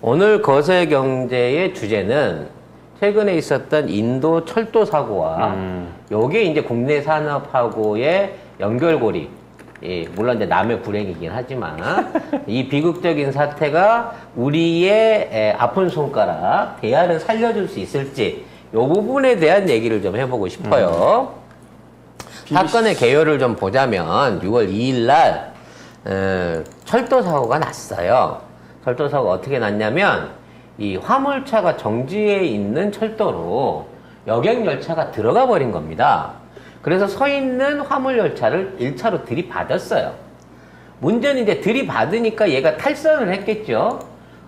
오늘 거세 경제의 주제는 최근에 있었던 인도 철도 사고와 요게 이제 국내 산업하고의 연결고리. 예, 물론 이제 남의 불행이긴 하지만 이 비극적인 사태가 우리의 아픈 손가락 대안을 살려줄 수 있을지 요 부분에 대한 얘기를 좀 해보고 싶어요. 사건의 개요를 좀 보자면 6월 2일 날 철도 사고가 났어요. 철도 사고가 어떻게 났냐면 이 화물차가 정지해 있는 철도로 여객열차가 들어가 버린 겁니다. 그래서 서 있는 화물열차를 1차로 들이받았어요. 문제는 이제 들이받으니까 얘가 탈선을 했겠죠.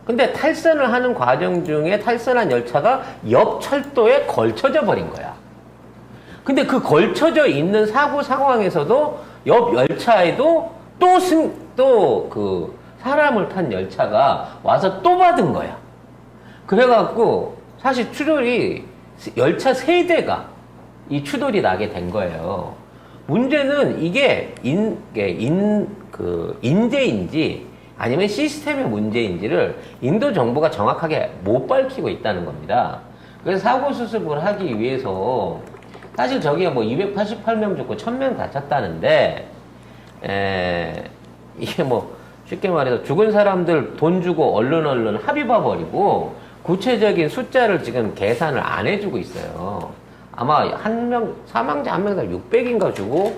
근데 탈선을 하는 과정 중에 탈선한 열차가 옆 철도에 걸쳐져 버린 거야. 근데 그 걸쳐져 있는 사고 상황에서도 옆 열차에도 또 그 사람을 탄 열차가 와서 또 받은 거야. 그래갖고 사실 추돌이 열차 세대가 이 추돌이 나게 된 거예요. 문제는 이게 인재인지 아니면 시스템의 문제인지를 인도 정부가 정확하게 못 밝히고 있다는 겁니다. 그래서 사고 수습을 하기 위해서 사실 저기가 뭐 288명 죽고 1000명 다쳤다는데 이게 뭐 쉽게 말해서 죽은 사람들 돈 주고 얼른 합의 봐버리고 구체적인 숫자를 지금 계산을 안 해주고 있어요. 아마 사망자 한 명당 600인가 주고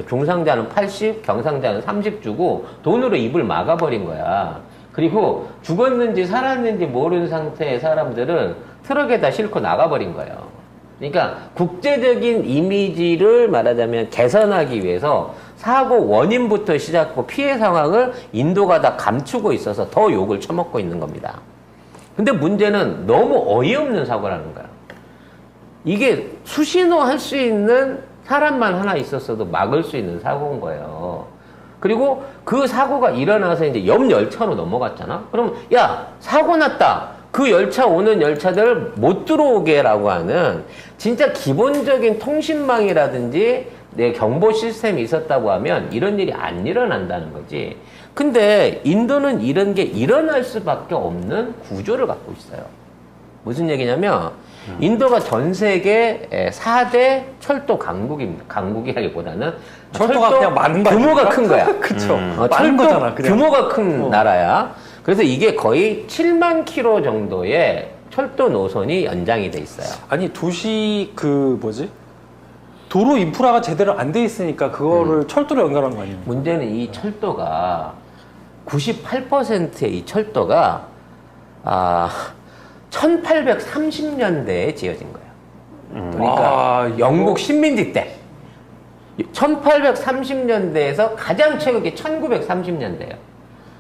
중상자는 80, 경상자는 30 주고 돈으로 입을 막아버린 거야. 그리고 죽었는지 살았는지 모르는 상태의 사람들은 트럭에다 싣고 나가버린 거예요. 그러니까 국제적인 이미지를 말하자면 개선하기 위해서 사고 원인부터 시작하고 피해 상황을 인도가 다 감추고 있어서 더 욕을 처먹고 있는 겁니다. 근데 문제는 너무 어이없는 사고라는 거야. 이게 수신호 할 수 있는 사람만 하나 있었어도 막을 수 있는 사고인 거예요. 그리고 그 사고가 일어나서 이제 옆 열차로 넘어갔잖아? 그럼, 야, 사고 났다. 그 열차 오는 열차들 못 들어오게라고 하는 진짜 기본적인 통신망이라든지 내 경보 시스템이 있었다고 하면 이런 일이 안 일어난다는 거지. 근데 인도는 이런 게 일어날 수밖에 없는 구조를 갖고 있어요. 무슨 얘기냐면 인도가 전 세계 4대 철도 강국입니다. 강국이라기보다는 철도가 그냥 많은 거 규모가 큰 거야. 그쵸. 철도 거잖아, 그냥. 규모가 큰 나라야. 그래서 이게 거의 7만 킬로 정도의 철도 노선이 연장이 돼 있어요. 아니 도시 도로 인프라가 제대로 안 돼 있으니까 그거를 철도로 연결한 거 아닙니까? 문제는 이 철도가 98%의 이 철도가 1830년대에 지어진 거예요. 그러니까 영국 식민지 때 1830년대에서 가장 최근이 1930년대예요.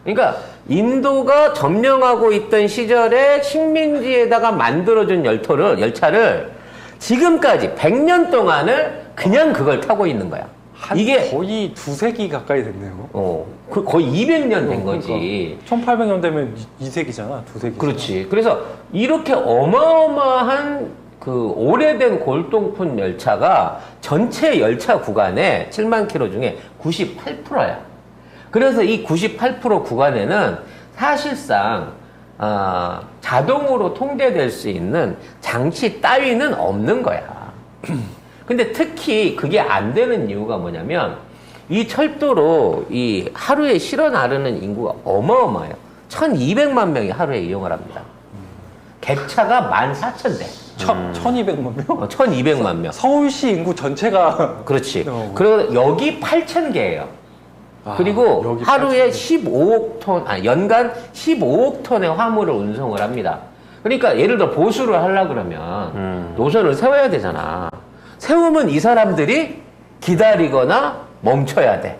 그러니까 인도가 점령하고 있던 시절에 식민지에다가 만들어준 열차를 지금까지 100년 동안을 그냥 그걸 타고 있는 거야. 이게 거의 두세 기 가까이 됐네요. 거의 200년 된 거지. 1800년 되면 2세기잖아, 두세 기. 그렇지. 그래서 이렇게 어마어마한 그 오래된 골동품 열차가 전체 열차 구간에 7만 킬로 중에 98%야. 그래서 이 98% 구간에는 사실상 자동으로 통제될 수 있는 장치 따위는 없는 거야. 근데 특히 그게 안 되는 이유가 뭐냐면 이 철도로 이 하루에 실어 나르는 인구가 어마어마해요. 1200만 명이 하루에 이용을 합니다. 객차가 14,000대. 1200만 명? 1200만 명. 서울시 인구 전체가. 그렇지. 그리고 여기 8,000개예요. 그리고 하루에 15억 톤, 연간 15억 톤의 화물을 운송을 합니다. 그러니까 예를 들어 보수를 하려고 그러면 노선을 세워야 되잖아. 세우면 이 사람들이 기다리거나 멈춰야 돼.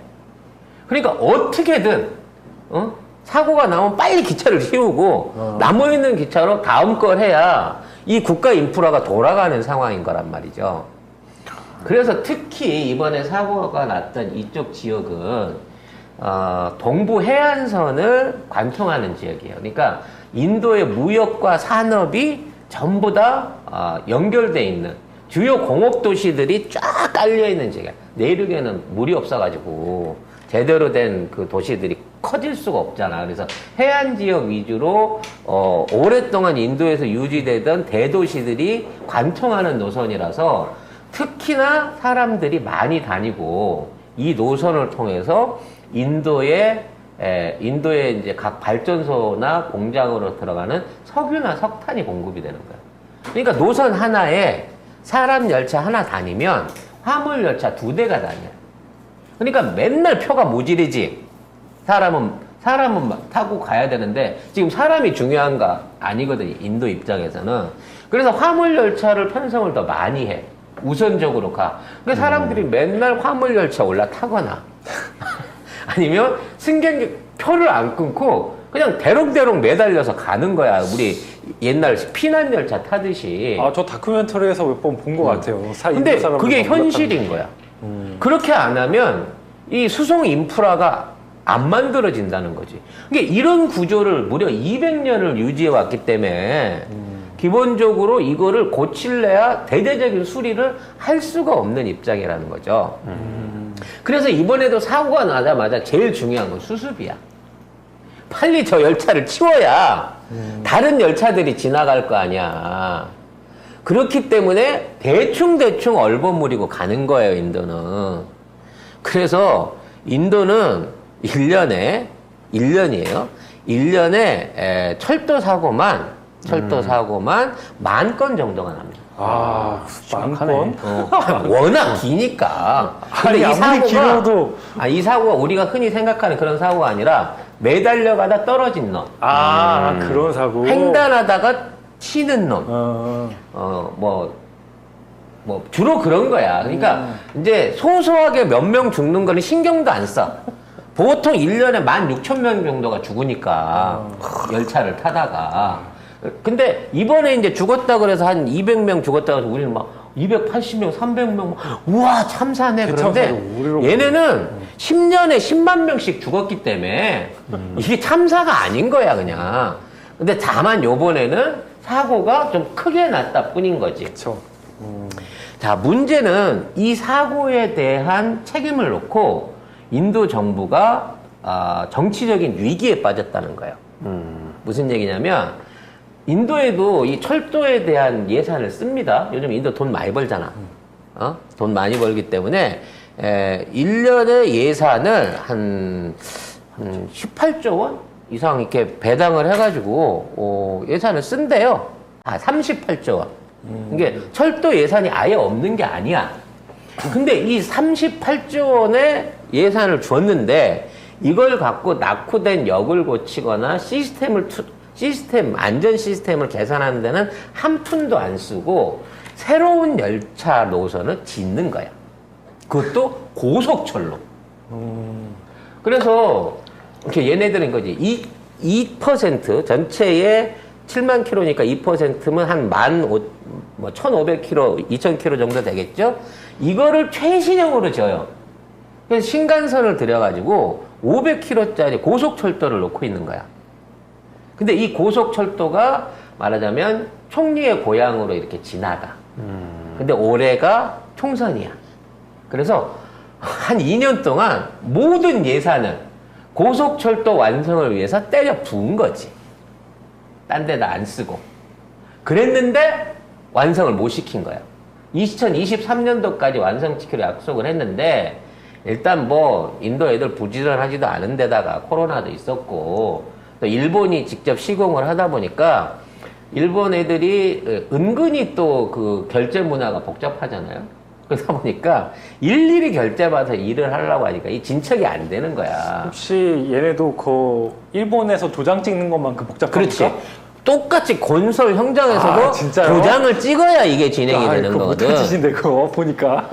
그러니까 어떻게든 사고가 나면 빨리 기차를 세우고 남아있는 기차로 다음 걸 해야 이 국가 인프라가 돌아가는 상황인 거란 말이죠. 그래서 특히 이번에 사고가 났던 이쪽 지역은 동부 해안선을 관통하는 지역이에요. 그러니까 인도의 무역과 산업이 전부 다 연결돼 있는 주요 공업 도시들이 쫙 깔려 있는 지역이야. 내륙에는 물이 없어가지고 제대로 된 그 도시들이 커질 수가 없잖아. 그래서 해안 지역 위주로 오랫동안 인도에서 유지되던 대도시들이 관통하는 노선이라서 특히나 사람들이 많이 다니고 이 노선을 통해서 인도의 이제 각 발전소나 공장으로 들어가는 석유나 석탄이 공급이 되는 거야. 그러니까 노선 하나에 사람 열차 하나 다니면 화물 열차 2대가 다녀. 그러니까 맨날 표가 모질이지. 사람은 타고 가야 되는데 지금 사람이 중요한가 아니거든, 인도 입장에서는. 그래서 화물 열차를 편성을 더 많이 해. 우선적으로 가. 그러니까 사람들이 맨날 화물 열차 올라타거나 아니면 승객 표를 안 끊고 그냥 대롱대롱 매달려서 가는 거야. 우리 옛날 피난 열차 타듯이. 아, 저 다큐멘터리에서 몇 번 본 것 같아요. 근데 인도 사람들 그게 막 현실인 거야. 그렇게 안 하면 이 수송 인프라가 안 만들어진다는 거지. 그러니까 이런 구조를 무려 200년을 유지해 왔기 때문에 기본적으로 이거를 고칠래야 대대적인 수리를 할 수가 없는 입장이라는 거죠. 그래서 이번에도 사고가 나자마자 제일 중요한 건 수습이야. 빨리 저 열차를 치워야 다른 열차들이 지나갈 거 아니야. 그렇기 때문에 대충 얼버무리고 가는 거예요, 인도는. 그래서 인도는 1년이에요. 1년에 철도 사고만 10,000건 정도가 납니다. 아, 많건. 워낙 기니까. 아니, 아무리 길어도. 이 사고가 우리가 흔히 생각하는 그런 사고가 아니라 매달려가다 떨어진 놈. 그런 사고. 횡단하다가 치는 놈. 주로 그런 거야. 그러니까 이제 소소하게 몇 명 죽는 거는 신경도 안 써. 보통 1년에 16,000명 정도가 죽으니까 열차를 타다가. 근데 이번에 이제 죽었다 그래서 한 200명 죽었다 그래서 우리는 막 280명, 300명, 우와, 참사네. 그런데 얘네는 10년에 10만 명씩 죽었기 때문에 이게 참사가 아닌 거야, 그냥. 근데 다만 요번에는 사고가 좀 크게 났다 뿐인 거지. 그쵸. 자, 문제는 이 사고에 대한 책임을 놓고 인도 정부가 정치적인 위기에 빠졌다는 거예요. 무슨 얘기냐면 인도에도 이 철도에 대한 예산을 씁니다. 요즘 인도 돈 많이 벌잖아. 돈 많이 벌기 때문에 1년의 예산을 한 18조 원 이상 이렇게 배당을 해가지고 예산을 쓴대요. 38조 원. 이게 철도 예산이 아예 없는 게 아니야. 근데 이 38조 원의 예산을 줬는데 이걸 갖고 낙후된 역을 고치거나 안전 시스템을 개선하는 데는 한 푼도 안 쓰고 새로운 열차 노선을 짓는 거야. 그것도 고속철로. 그래서 이렇게 얘네들은 거지. 2% 전체의 7만 킬로니까 2%면 한 1,500킬로, 2,000킬로 정도 되겠죠? 이거를 최신형으로 져요. 그래서 신간선을 들여가지고 500킬로짜리 고속철도를 놓고 있는 거야. 근데 이 고속철도가 말하자면 총리의 고향으로 이렇게 지나가. 근데 올해가 총선이야. 그래서 한 2년 동안 모든 예산을 고속철도 완성을 위해서 때려 부은 거지. 딴 데다 안 쓰고. 그랬는데 완성을 못 시킨 거야. 2023년도까지 완성시키려 약속을 했는데 일단 뭐 인도 애들 부지런하지도 않은 데다가 코로나도 있었고 또 일본이 직접 시공을 하다 보니까 일본 애들이 은근히 또 그 결제 문화가 복잡하잖아요. 그러다 보니까 일일이 결제받아서 일을 하려고 하니까 이 진척이 안 되는 거야. 혹시 얘네도 그 일본에서 도장 찍는 것만큼 복잡합니까? 그렇지. 똑같이 건설 현장에서도 도장을 찍어야 이게 진행이 되는 그거 거거든. 못한 짓인데 그거 보니까.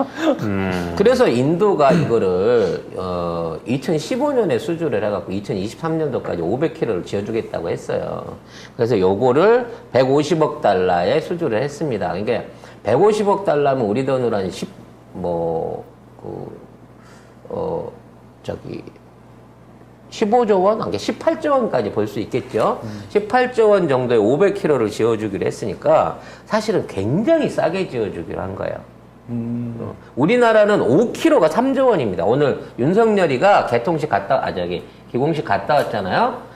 그래서 인도가 이거를 2015년에 수주를 해갖고 2023년도까지 500km를 지어주겠다고 했어요. 그래서 요거를 150억 달러에 수주를 했습니다. 그러니까 150억 달러면 우리 돈으로 한 15조 원, 18조 원까지 벌 수 있겠죠. 18조 원 정도의 500km를 지어주기로 했으니까 사실은 굉장히 싸게 지어주기로 한 거예요. 우리나라는 5km가 3조 원입니다. 오늘 윤석열이가 기공식 갔다 왔잖아요.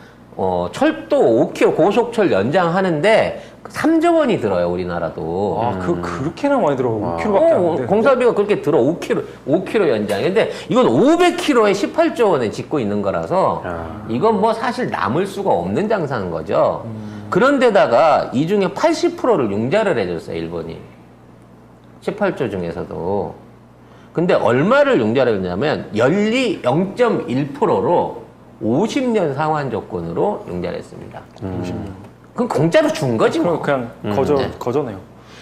철도 5km 고속철 연장하는데 3조 원이 들어요, 우리나라도. 아, 그렇게나 많이 들어. 5km밖에 안 돼. 공사비가 그렇게 들어. 5km 연장. 근데 이건 500km에 18조 원에 짓고 있는 거라서 이건 뭐 사실 남을 수가 없는 장사인 거죠. 그런데다가 이 중에 80%를 융자를 해줬어요, 일본이. 18조 중에서도. 근데 얼마를 융자를 했냐면 연리 0.1%로 50년 상환 조건으로 융자를 했습니다. 50년. 그럼 공짜로 준 거지 뭐. 그냥 거저네요.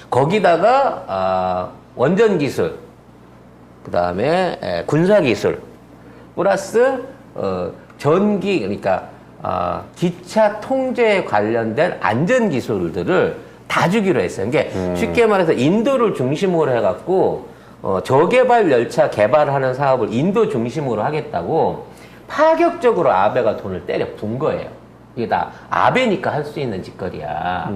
거기다가 원전 기술, 그 다음에 군사 기술, 플러스 전기, 그러니까 기차 통제에 관련된 안전 기술들을 다 주기로 했어요. 그러니까 쉽게 말해서 인도를 중심으로 해갖고 저개발 열차 개발하는 사업을 인도 중심으로 하겠다고 파격적으로 아베가 돈을 때려 분 거예요. 이게 다 아베니까 할 수 있는 짓거리야.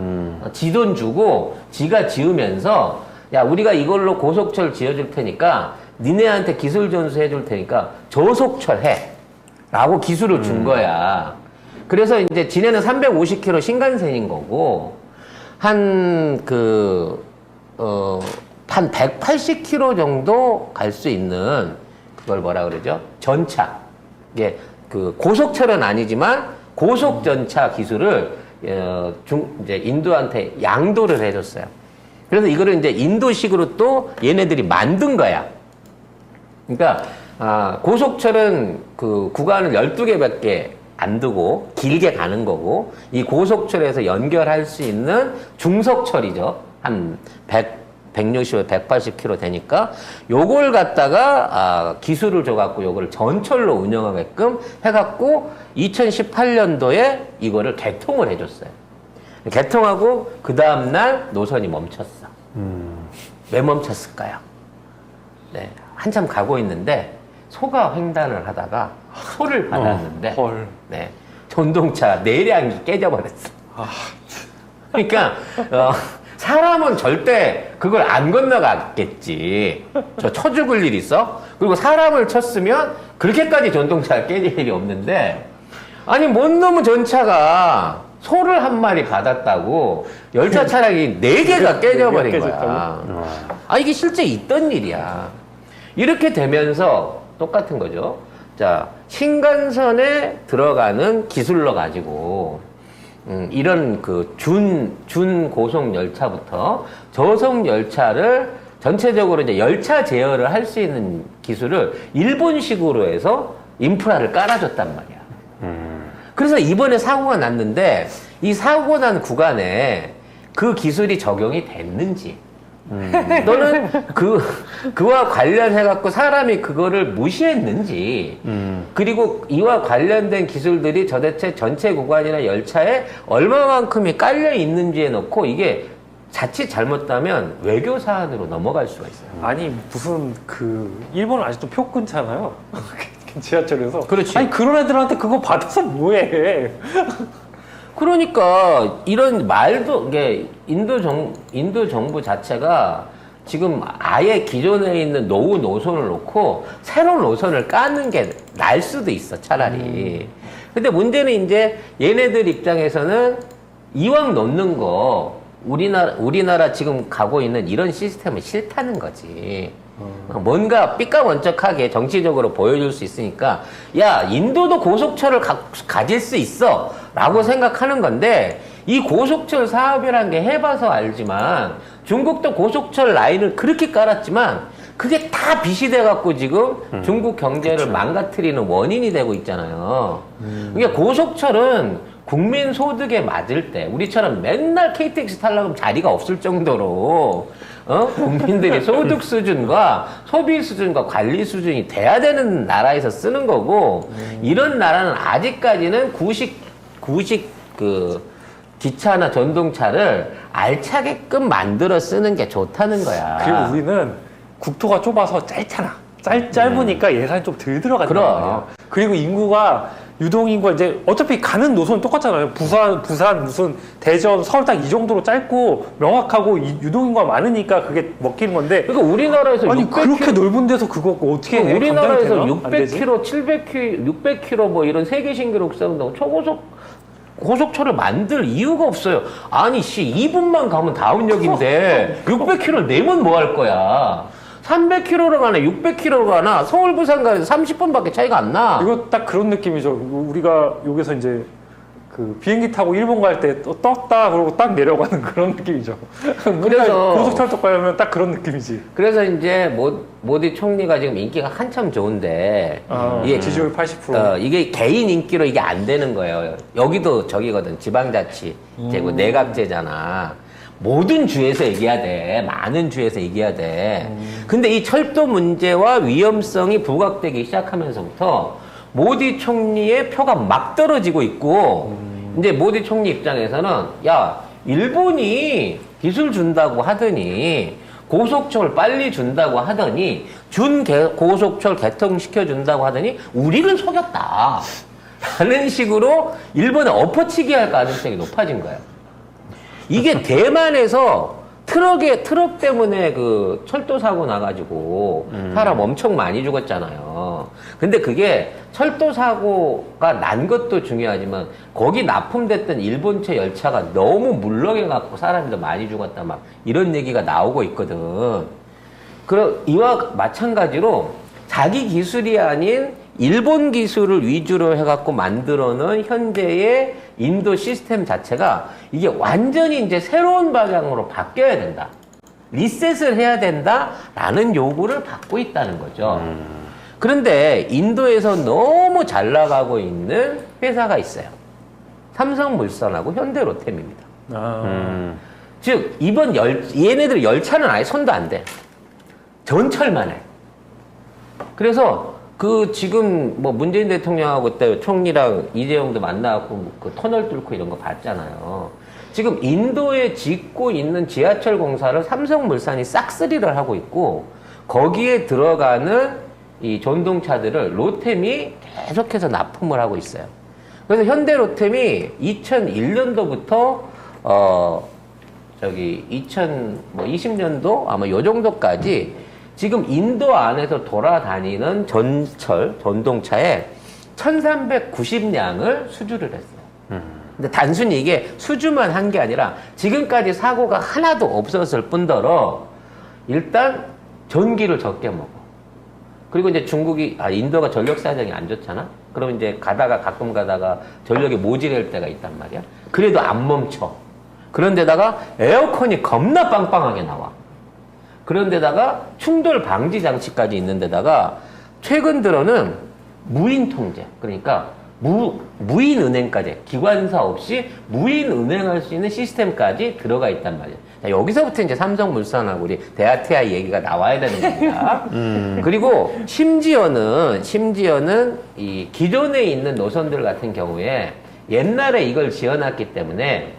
지 돈 주고 지가 지으면서 야, 우리가 이걸로 고속철 지어줄 테니까 니네한테 기술 전수해 줄 테니까 저속철 해. 라고 기술을 준 거야. 그래서 이제 지네는 350km 신간센인 거고 한 180km 정도 갈 수 있는 그걸 뭐라 그러죠? 전차. 이게 고속철은 아니지만 고속전차 기술을 이제 인도한테 양도를 해줬어요. 그래서 이거를 이제 인도식으로 또 얘네들이 만든 거야. 그러니까 고속철은 구간을 12개밖에 안 두고 길게 가는 거고 이 고속철에서 연결할 수 있는 중속철이죠. 한 160, 180km 되니까 요걸 갖다가 기술을 줘갖고 요걸 전철로 운영하게끔 해갖고 2018년도에 이거를 개통을 해줬어요. 개통하고 그 다음날 노선이 멈췄어. 왜 멈췄을까요? 네, 한참 가고 있는데 소가 횡단을 하다가 소를 받았는데 네, 전동차 내량이 깨져버렸어. 그러니까 사람은 절대 그걸 안 건너갔겠지. 쳐 죽을 일 있어? 그리고 사람을 쳤으면 그렇게까지 전동차가 깨질 일이 없는데 아니 뭔 놈의 전차가 소를 한 마리 받았다고 열차 차량이 4개가 깨져버린 거야. 이게 실제 있던 일이야. 이렇게 되면서 똑같은 거죠. 자, 신간선에 들어가는 기술로 가지고 이런 준 고속 열차부터 저속 열차를 전체적으로 이제 열차 제어를 할 수 있는 기술을 일본식으로 해서 인프라를 깔아줬단 말이야. 그래서 이번에 사고가 났는데 이 사고 난 구간에 그 기술이 적용이 됐는지 너는 그와 관련해갖고 사람이 그거를 무시했는지 그리고 이와 관련된 기술들이 도대체 전체 구간이나 열차에 얼마만큼이 깔려 있는지에 놓고 이게 자칫 잘못하면 외교 사안으로 넘어갈 수가 있어요. 아니 무슨 일본은 아직도 표 끊잖아요. 지하철에서. 그렇지. 아니 그런 애들한테 그거 받아서 뭐해? 그러니까 이런 말도 이게 인도 정부 자체가 지금 아예 기존에 있는 노후 노선을 놓고 새로운 노선을 까는 게 날 수도 있어 차라리. 근데 문제는 이제 얘네들 입장에서는 이왕 놓는 거 우리나라 지금 가고 있는 이런 시스템은 싫다는 거지. 뭔가 삐까번쩍하게 정치적으로 보여줄 수 있으니까 야 인도도 고속철을 가질 수 있어 라고 생각하는 건데 이 고속철 사업이라는 게 해봐서 알지만 중국도 고속철 라인을 그렇게 깔았지만 그게 다 빚이 돼갖고 지금 중국 경제를 망가뜨리는 원인이 되고 있잖아요. 그러니까 고속철은 국민 소득에 맞을 때 우리처럼 맨날 KTX 타려면 자리가 없을 정도로 국민들의 소득 수준과 소비 수준과 관리 수준이 돼야 되는 나라에서 쓰는 거고 이런 나라는 아직까지는 구식 기차나 전동차를 알차게끔 만들어 쓰는 게 좋다는 거야. 그리고 우리는 국토가 좁아서 짧잖아. 짧으니까 예산이 좀 덜 들어간단 말이야. 그리고 인구가 유동인구가 이제 어차피 가는 노선은 똑같잖아요. 부산 무슨 대전, 서울 딱 이 정도로 짧고 명확하고 유동인구가 많으니까 그게 먹히는 건데. 그러니까 우리나라에서 아니 600km, 그렇게 넓은 데서 그거 어떻게 해? 우리나라에서 감당이 되나? 안 되지? 600km, 700km, 600km 뭐 이런 세계 신기록 세운다고 고속철을 만들 이유가 없어요. 아니, 2분만 가면 다운역인데 600km를 내면 뭐 할 거야? 300km로 가나 600km로 가나 서울 부산 가서 30분밖에 차이가 안 나. 이거 딱 그런 느낌이죠. 우리가 여기서 이제 그 비행기 타고 일본 갈 때 떴다 그러고 딱 내려가는 그런 느낌이죠. 그래서 고속철도 가면 딱 그런 느낌이지. 그래서 이제 모디 총리가 지금 인기가 한참 좋은데 이게 지지율 80%. 이게 개인 인기로 이게 안 되는 거예요. 여기도 저기거든. 지방자치 제고 내각제잖아. 모든 주에서 얘기해야 돼. 많은 주에서 얘기해야 돼. 근데 이 철도 문제와 위험성이 부각되기 시작하면서부터 모디 총리의 표가 막 떨어지고 있고 이제 모디 총리 입장에서는 야, 일본이 기술 준다고 하더니 고속철 빨리 준다고 하더니 고속철 개통시켜 준다고 하더니 우리를 속였다. 라는 식으로 일본에 엎어치기 할 가능성이 높아진 거예요. 이게 대만에서 트럭 때문에 그 철도 사고 나가지고 사람 엄청 많이 죽었잖아요. 근데 그게 철도 사고가 난 것도 중요하지만 거기 납품됐던 일본체 열차가 너무 물렁해갖고 사람이 더 많이 죽었다 막 이런 얘기가 나오고 있거든. 그럼 이와 마찬가지로 자기 기술이 아닌 일본 기술을 위주로 해갖고 만들어놓은 현재의 인도 시스템 자체가 이게 완전히 이제 새로운 방향으로 바뀌어야 된다. 리셋을 해야 된다라는 요구를 받고 있다는 거죠. 그런데 인도에서 너무 잘 나가고 있는 회사가 있어요. 삼성물산하고 현대로템입니다. 즉 얘네들 열차는 아예 손도 안 돼. 전철만 해. 그래서 지금 뭐 문재인 대통령하고 그때 총리랑 이재용도 만나고 그 터널 뚫고 이런 거 봤잖아요. 지금 인도에 짓고 있는 지하철 공사를 삼성물산이 싹쓸이를 하고 있고 거기에 들어가는 이 전동차들을 로템이 계속해서 납품을 하고 있어요. 그래서 현대로템이 2001년도부터 2020년도 아마 요 정도까지 지금 인도 안에서 돌아다니는 전동차에 1390량을 수주를 했어요. 근데 단순히 이게 수주만 한 게 아니라 지금까지 사고가 하나도 없었을 뿐더러 일단 전기를 적게 먹어. 그리고 이제 인도가 전력 사정이 안 좋잖아? 그럼 이제 가끔 가다가 전력이 모자랄 때가 있단 말이야. 그래도 안 멈춰. 그런데다가 에어컨이 겁나 빵빵하게 나와. 그런데다가 충돌 방지 장치까지 있는데다가 최근 들어는 무인 통제, 그러니까 무인 은행까지, 기관사 없이 무인 은행할 수 있는 시스템까지 들어가 있단 말이에요. 자, 여기서부터 이제 삼성물산하고 우리 대아티아 얘기가 나와야 되는 겁니다. 그리고 심지어는 이 기존에 있는 노선들 같은 경우에 옛날에 이걸 지어놨기 때문에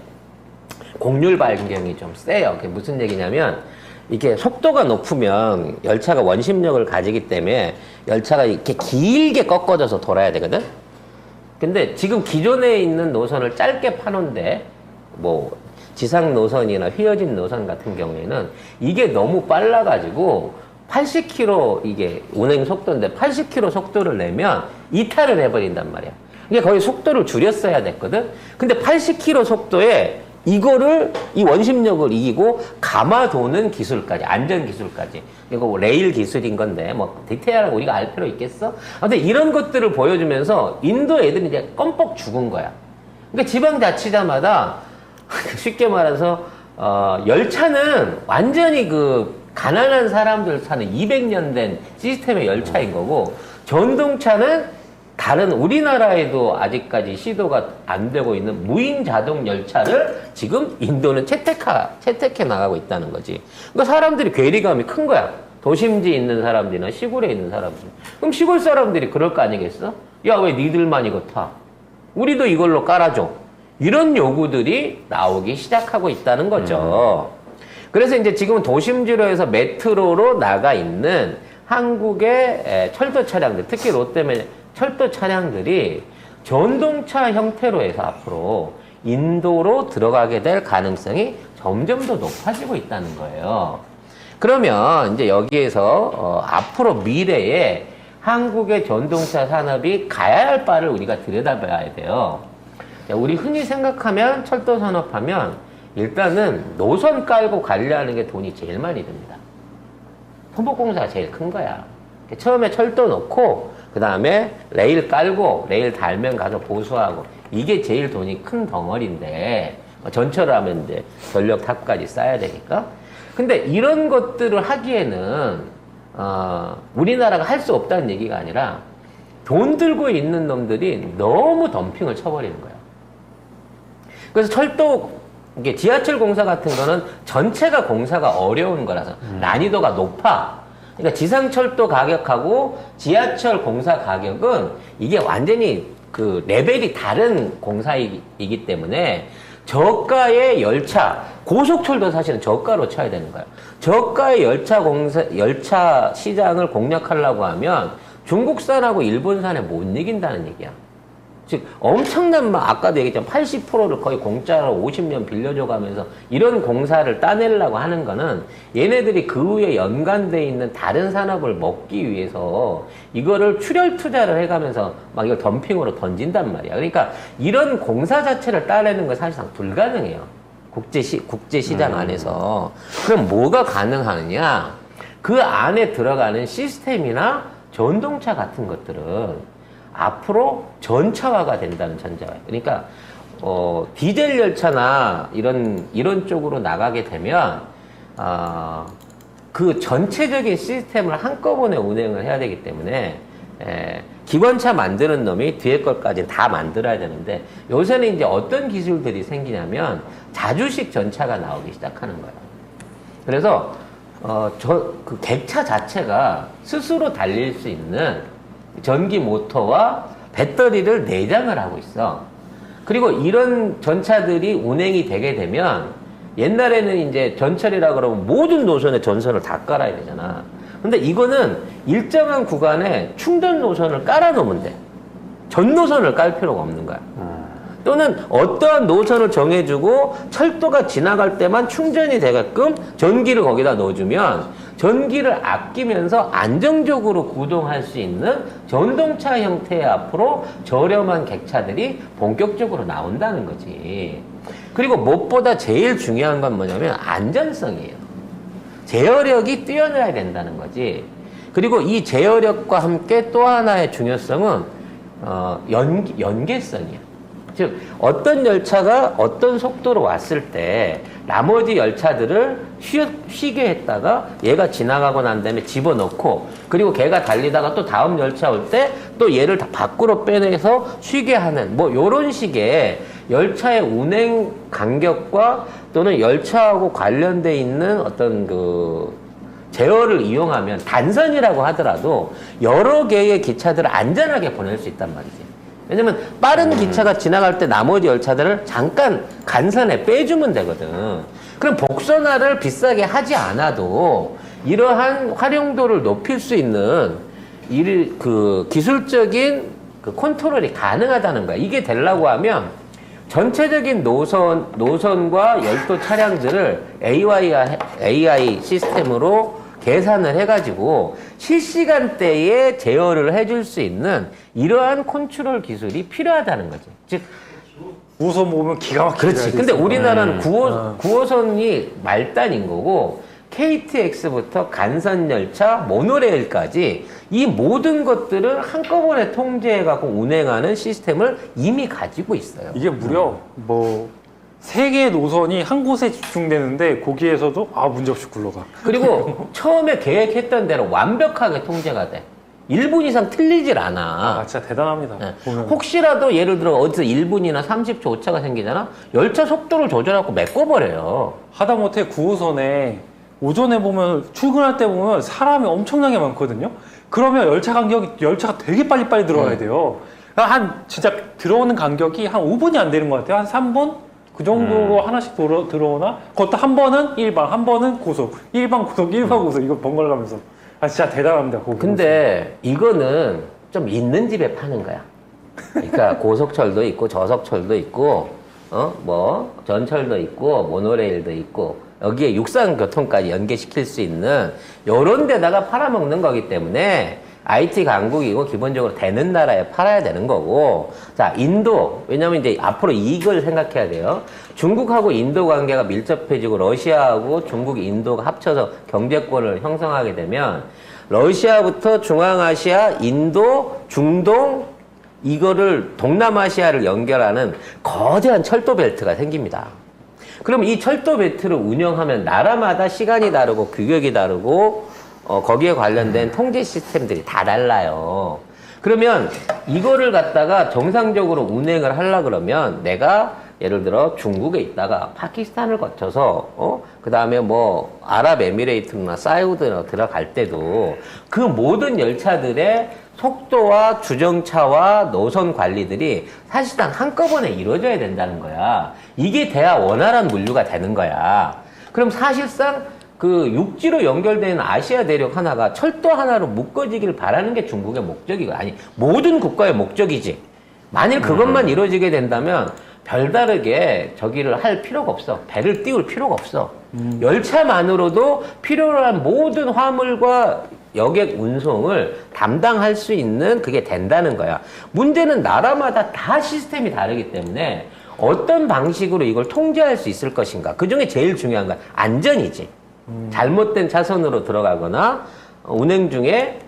공률 반경이 좀 세요. 그게 무슨 얘기냐면 이게 속도가 높으면 열차가 원심력을 가지기 때문에 열차가 이렇게 길게 꺾어져서 돌아야 되거든? 근데 지금 기존에 있는 노선을 짧게 파놓은데, 뭐, 지상 노선이나 휘어진 노선 같은 경우에는 이게 너무 빨라가지고 80km 이게 운행 속도인데 80km 속도를 내면 이탈을 해버린단 말이야. 이게 거의 속도를 줄였어야 됐거든? 근데 80km 속도에 이 원심력을 이기고 감아도는 기술까지, 안전 기술까지. 이거 뭐 레일 기술인 건데, 뭐, 디테일하게 우리가 알 필요 있겠어? 근데 이런 것들을 보여주면서 인도 애들이 이제 껌뻑 죽은 거야. 그러니까 지방자치자마다 쉽게 말해서, 열차는 완전히 가난한 사람들 사는 200년 된 시스템의 열차인 거고, 전동차는 다른 우리나라에도 아직까지 시도가 안 되고 있는 무인 자동 열차를 지금 인도는 채택해 나가고 있다는 거지. 그러니까 사람들이 괴리감이 큰 거야. 도심지에 있는 사람들이나 시골에 있는 사람들. 그럼 시골 사람들이 그럴 거 아니겠어? 야, 왜 니들만 이거 타? 우리도 이걸로 깔아줘. 이런 요구들이 나오기 시작하고 있다는 거죠. 그래서 이제 지금은 도심지로 해서 메트로로 나가 있는 한국의 철도 차량들, 특히 롯데면 철도 차량들이 전동차 형태로 해서 앞으로 인도로 들어가게 될 가능성이 점점 더 높아지고 있다는 거예요. 그러면 이제 여기에서 앞으로 미래에 한국의 전동차 산업이 가야 할 바를 우리가 들여다봐야 돼요. 우리 흔히 생각하면 철도 산업하면 일단은 노선 깔고 관리하는 게 돈이 제일 많이 듭니다. 토목공사가 제일 큰 거야. 처음에 철도 놓고 그 다음에 레일 깔고 레일 달면 가서 보수하고 이게 제일 돈이 큰 덩어리인데 전철을 하면 이제 전력 탑까지 쌓아야 되니까. 근데 이런 것들을 하기에는 우리나라가 할 수 없다는 얘기가 아니라 돈 들고 있는 놈들이 너무 덤핑을 쳐버리는 거예요. 그래서 철도 이게 지하철 공사 같은 거는 전체가 공사가 어려운 거라서 난이도가 높아. 그러니까 지상철도 가격하고 지하철 공사 가격은 이게 완전히 그 레벨이 다른 공사이기 때문에 저가의 열차, 고속철도 사실은 저가로 쳐야 되는 거예요. 저가의 열차 시장을 공략하려고 하면 중국산하고 일본산에 못 이긴다는 얘기야. 즉, 엄청난, 아까도 얘기했지만 80%를 거의 공짜로 50년 빌려줘 가면서 이런 공사를 따내려고 하는 거는 얘네들이 그 위에 연관돼 있는 다른 산업을 먹기 위해서 이거를 출혈 투자를 해가면서 막 이걸 덤핑으로 던진단 말이야. 그러니까 이런 공사 자체를 따내는 건 사실상 불가능해요. 국제시장 안에서. 그럼 뭐가 가능하느냐? 그 안에 들어가는 시스템이나 전동차 같은 것들은 앞으로 전차화가 된다는 전제가. 그러니까 디젤 열차나 이런 쪽으로 나가게 되면 그 전체적인 시스템을 한꺼번에 운행을 해야 되기 때문에 기관차 만드는 놈이 뒤에 것까지 다 만들어야 되는데 요새는 이제 어떤 기술들이 생기냐면 자주식 전차가 나오기 시작하는 거예요. 그래서 그 객차 자체가 스스로 달릴 수 있는 전기 모터와 배터리를 내장을 하고 있어. 그리고 이런 전차들이 운행이 되게 되면 옛날에는 이제 전철이라 그러면 모든 노선에 전선을 다 깔아야 되잖아. 근데 이거는 일정한 구간에 충전 노선을 깔아놓으면 돼. 전 노선을 깔 필요가 없는 거야. 또는 어떠한 노선을 정해주고 철도가 지나갈 때만 충전이 되게끔 전기를 거기다 넣어주면 전기를 아끼면서 안정적으로 구동할 수 있는 전동차 형태의 앞으로 저렴한 객차들이 본격적으로 나온다는 거지. 그리고 무엇보다 제일 중요한 건 뭐냐면 안전성이에요. 제어력이 뛰어나야 된다는 거지. 그리고 이 제어력과 함께 또 하나의 중요성은 연계성이에요. 즉 어떤 열차가 어떤 속도로 왔을 때 나머지 열차들을 쉬게 했다가 얘가 지나가고 난 다음에 집어넣고 그리고 걔가 달리다가 또 다음 열차 올 때 또 얘를 다 밖으로 빼내서 쉬게 하는 뭐 요런 식의 열차의 운행 간격과 또는 열차하고 관련돼 있는 어떤 그 제어를 이용하면 단선이라고 하더라도 여러 개의 기차들을 안전하게 보낼 수 있단 말이지. 왜냐면 빠른 기차가 지나갈 때 나머지 열차들을 잠깐 간선에 빼주면 되거든. 그럼 복선화를 비싸게 하지 않아도 이러한 활용도를 높일 수 있는 그 기술적인 그 컨트롤이 가능하다는 거야. 이게 되려고 하면 전체적인 노선과 열도 차량들을 AI 시스템으로 계산을 해가지고 실시간대에 제어를 해줄 수 있는 이러한 컨트롤 기술이 필요하다는 거지. 즉, 9호선 보면 기가 막히게. 그렇지. 근데 우리나라는 9호선이 말단인 거고, KTX부터 간선열차, 모노레일까지 이 모든 것들을 한꺼번에 통제해갖고 운행하는 시스템을 이미 가지고 있어요. 이게 무려 뭐 3개의 노선이 한 곳에 집중되는데 거기에서도 문제없이 굴러가. 그리고 처음에 계획했던 대로 완벽하게 통제가 돼. 1분 이상 틀리질 않아. 진짜 대단합니다. 네. 보면. 혹시라도 예를 들어 어디서 1분이나 30초 오차가 생기잖아? 열차 속도를 조절하고 메꿔버려요. 하다못해 9호선에 오전에 보면 출근할 때 보면 사람이 엄청나게 많거든요. 그러면 열차가 되게 빨리빨리 들어와야 돼요. 그러니까 진짜 들어오는 간격이 한 5분이 안 되는 것 같아요. 한 3분? 그 정도로 하나씩 들어오나? 그것도 한 번은 일반, 한 번은 고속. 일반 고속, 일반 고속. 이거 번갈아가면서. 진짜 대단합니다. 근데 이거는 좀 있는 집에 파는 거야. 그러니까 고속철도 있고 저속철도 있고 뭐 전철도 있고 모노레일도 있고 여기에 육상교통까지 연계시킬 수 있는 요런 데다가 팔아먹는 거기 때문에 IT 강국이고 기본적으로 되는 나라에 팔아야 되는 거고. 자, 인도. 왜냐면 이제 앞으로 이걸 생각해야 돼요. 중국하고 인도 관계가 밀접해지고 러시아하고 중국, 인도가 합쳐서 경제권을 형성하게 되면 러시아부터 중앙아시아, 인도, 중동 이거를 동남아시아를 연결하는 거대한 철도 벨트가 생깁니다. 그럼 이 철도 벨트를 운영하면 나라마다 시간이 다르고 규격이 다르고 거기에 관련된 통제 시스템들이 다 달라요. 그러면 이거를 갖다가 정상적으로 운행을 하려 그러면 내가 예를 들어 중국에 있다가 파키스탄을 거쳐서 그 다음에 뭐 아랍에미레이트나 사우디나 들어갈 때도 그 모든 열차들의 속도와 주정차와 노선 관리들이 사실상 한꺼번에 이루어져야 된다는 거야. 이게 돼야 원활한 물류가 되는 거야. 그럼 사실상 그 육지로 연결되는 아시아 대륙 하나가 철도 하나로 묶어지길 바라는 게 중국의 목적이고, 아니 모든 국가의 목적이지. 만일 그것만 이루어지게 된다면 별다르게 저기를 할 필요가 없어. 배를 띄울 필요가 없어. 열차만으로도 필요한 모든 화물과 여객 운송을 담당할 수 있는 그게 된다는 거야. 문제는 나라마다 다 시스템이 다르기 때문에 어떤 방식으로 이걸 통제할 수 있을 것인가. 그 중에 제일 중요한 건 안전이지. 잘못된 차선으로 들어가거나 운행 중에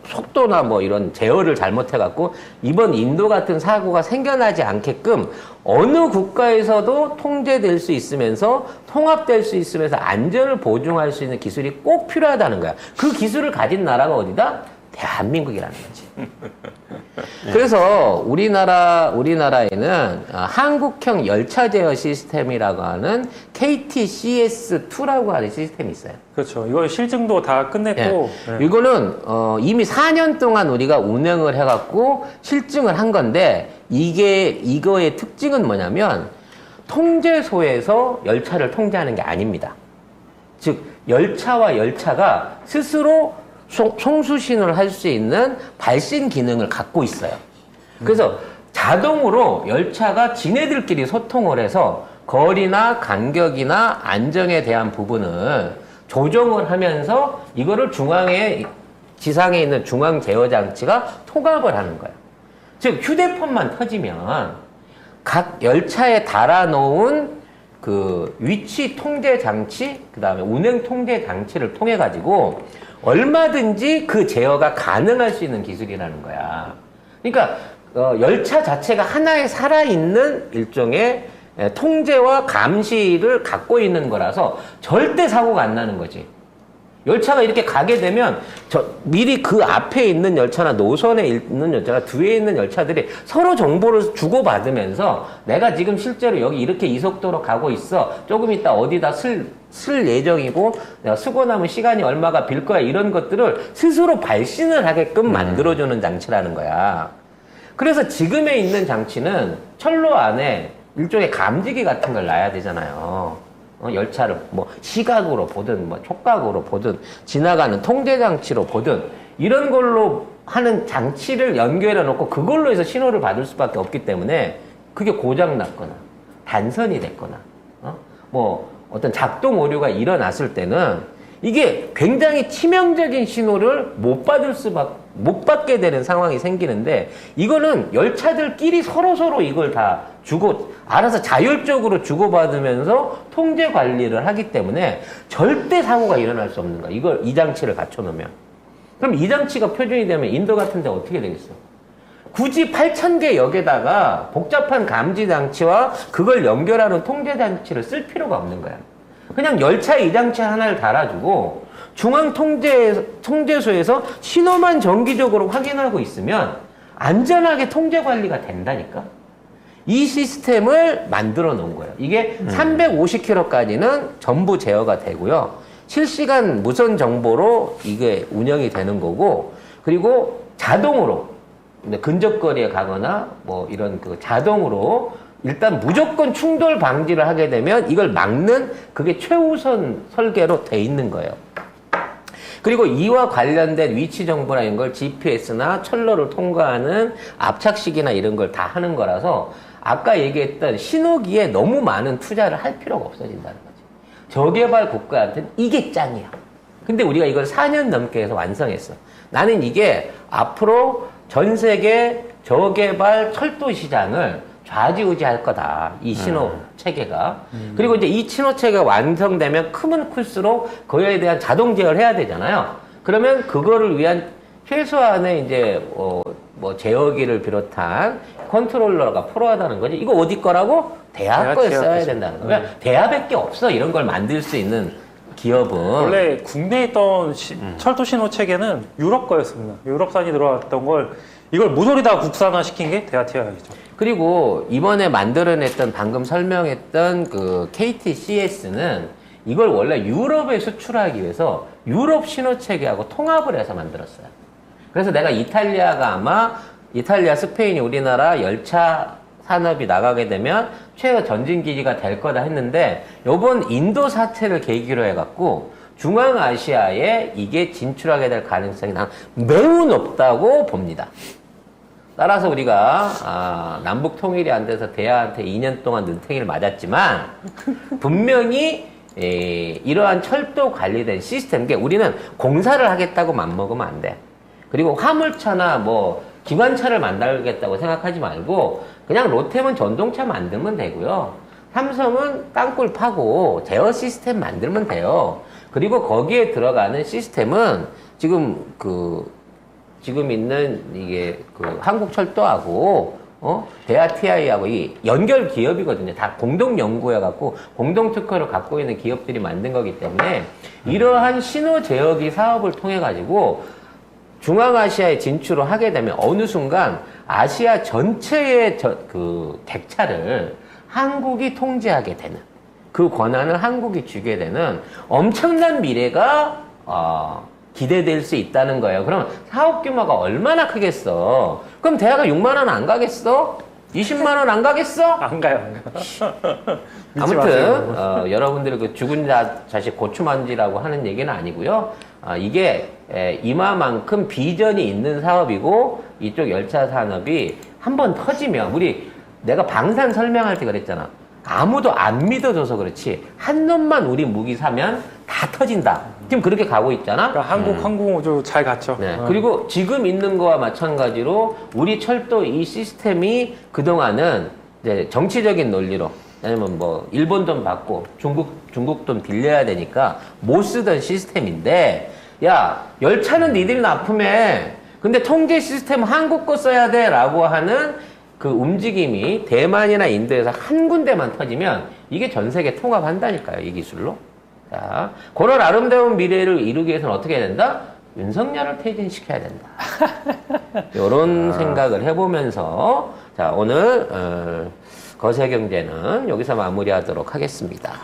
속도나 뭐 이런 제어를 잘못해갖고 이번 인도 같은 사고가 생겨나지 않게끔 어느 국가에서도 통제될 수 있으면서 통합될 수 있으면서 안전을 보증할 수 있는 기술이 꼭 필요하다는 거야. 그 기술을 가진 나라가 어디다? 대한민국이라는 거지. 그래서 우리나라에는 한국형 열차 제어 시스템이라고 하는 KTCS2라고 하는 시스템이 있어요. 그렇죠. 이거 실증도 다 끝냈고. 예. 이거는 이미 4년 동안 우리가 운행을 해갖고 실증을 한 건데 이거의 특징은 뭐냐면 통제소에서 열차를 통제하는 게 아닙니다. 즉 열차와 열차가 스스로 송수신을 할 수 있는 발신 기능을 갖고 있어요. 그래서 자동으로 열차가 지네들끼리 소통을 해서 거리나 간격이나 안정에 대한 부분을 조정을 하면서 이거를 지상에 있는 중앙 제어 장치가 통합을 하는 거예요. 즉 휴대폰만 터지면 각 열차에 달아놓은 그 위치 통제 장치, 그 다음에 운행 통제 장치를 통해 가지고 얼마든지 그 제어가 가능할 수 있는 기술이라는 거야. 그러니까 열차 자체가 하나의 살아있는 일종의 통제와 감시를 갖고 있는 거라서 절대 사고가 안 나는 거지. 열차가 이렇게 가게 되면 미리 그 앞에 있는 열차나 노선에 있는 열차가 뒤에 있는 열차들이 서로 정보를 주고받으면서 내가 지금 실제로 여기 이렇게 이 속도로 가고 있어. 조금 있다 어디다 쓸 예정이고 내가 쓰고 나면 시간이 얼마가 빌 거야. 이런 것들을 스스로 발신을 하게끔 만들어주는 장치라는 거야. 그래서 지금에 있는 장치는 철로 안에 일종의 감지기 같은 걸 놔야 되잖아요. 열차를 뭐 시각으로 보든 뭐 촉각으로 보든 지나가는 통제 장치로 보든 이런 걸로 하는 장치를 연결해 놓고 그걸로 해서 신호를 받을 수밖에 없기 때문에 그게 고장 났거나 단선이 됐거나 뭐 어떤 작동 오류가 일어났을 때는 이게 굉장히 치명적인 신호를 못 받게 되는 상황이 생기는데 이거는 열차들끼리 서로 이걸 다 알아서 자율적으로 주고받으면서 통제 관리를 하기 때문에 절대 사고가 일어날 수 없는 거야. 이 장치를 갖춰놓으면. 그럼 이 장치가 표준이 되면 인도 같은 데 어떻게 되겠어? 굳이 8,000개 역에다가 복잡한 감지 장치와 그걸 연결하는 통제 장치를 쓸 필요가 없는 거야. 그냥 열차에 이 장치 하나를 달아주고 중앙 통제소에서 신호만 정기적으로 확인하고 있으면 안전하게 통제 관리가 된다니까. 이 시스템을 만들어 놓은 거예요. 이게 350km까지는 전부 제어가 되고요. 실시간 무선 정보로 이게 운영이 되는 거고, 그리고 자동으로 근접거리에 가거나 뭐 이런 자동으로 일단 무조건 충돌 방지를 하게 되면 이걸 막는 그게 최우선 설계로 돼 있는 거예요. 그리고 이와 관련된 위치 정보나 이런 걸 GPS나 철로를 통과하는 압착식이나 이런 걸 다 하는 거라서 아까 얘기했던 신호기에 너무 많은 투자를 할 필요가 없어진다는 거지. 저개발 국가한테는 이게 짱이야. 근데 우리가 이걸 4년 넘게 해서 완성했어. 나는 이게 앞으로 전 세계 저개발 철도 시장을 좌지우지할 거다. 이 신호 체계가. 그리고 이제 이 신호 체계가 완성되면 크면 클수록 그에 대한 자동 제어를 해야 되잖아요. 그러면 그거를 위한 최소한의 이제 뭐 제어기를 비롯한 컨트롤러가 필요하다는 거지. 이거 어디 거라고? 대학 거에 써야 된다는 거야. 대학밖에 없어. 이런 걸 만들 수 있는 기업은. 원래 국내에 있던 철도 신호 체계는 유럽 거였습니다. 유럽산이 들어왔던 걸 이걸 모조리 다 국산화 시킨 게 대아티아이죠. 그리고 이번에 만들어냈던 방금 설명했던 그 KTCS는 이걸 원래 유럽에 수출하기 위해서 유럽 신호 체계하고 통합을 해서 만들었어요. 그래서 내가 이탈리아, 스페인이 우리나라 열차 산업이 나가게 되면 최고 전진기지가 될 거다 했는데 요번 인도 사태를 계기로 해갖고 중앙아시아에 이게 진출하게 될 가능성이 난 매우 높다고 봅니다. 따라서 우리가 남북 통일이 안 돼서 대하한테 2년 동안 눈탱이를 맞았지만 분명히 이러한 철도 관리된 시스템, 우리는 공사를 하겠다고 맘먹으면 안 돼. 그리고 화물차나 뭐 기관차를 만들겠다고 생각하지 말고 그냥 롯데면 전동차 만들면 되고요. 삼성은 땅굴 파고 제어 시스템 만들면 돼요. 그리고 거기에 들어가는 시스템은 지금 있는 이게 한국철도하고 대아TI하고 이 연결 기업이거든요. 다 공동 연구해갖고 공동 특허를 갖고 있는 기업들이 만든 거기 때문에 이러한 신호 제어기 사업을 통해 가지고 중앙아시아에 진출을 하게 되면 어느 순간 아시아 전체의 객차를 한국이 통제하게 되는 그 권한을 한국이 주게 되는 엄청난 미래가 기대될 수 있다는 거예요. 그럼 사업 규모가 얼마나 크겠어? 그럼 대학가 6만 원 안 가겠어? 20만 원 안 가겠어? 안 가요. 아무튼 여러분들이 그 죽은 자식 고추만지라고 하는 얘기는 아니고요. 이게 이마만큼 비전이 있는 사업이고 이쪽 열차 산업이 한번 터지면 내가 방산 설명할 때 그랬잖아. 아무도 안 믿어줘서 그렇지 한 놈만 우리 무기 사면 다 터진다. 지금 그렇게 가고 있잖아. 그러니까 한국 항공우주 잘 갔죠. 네. 그리고 지금 있는 거와 마찬가지로 우리 철도 이 시스템이 그동안은 이제 정치적인 논리로 아니면 뭐 일본 돈 받고 중국 돈 빌려야 되니까 못 쓰던 시스템인데 야 열차는 니들이 납품해. 근데 통제 시스템 한국 거 써야 돼 라고 하는 그 움직임이 대만이나 인도에서 한 군데만 터지면 이게 전 세계 통합한다니까요. 이 기술로. 자, 그런 아름다운 미래를 이루기 위해서는 어떻게 해야 된다? 윤석열을 퇴진시켜야 된다. 이런 생각을 해보면서 자 오늘 거세경제는 여기서 마무리하도록 하겠습니다.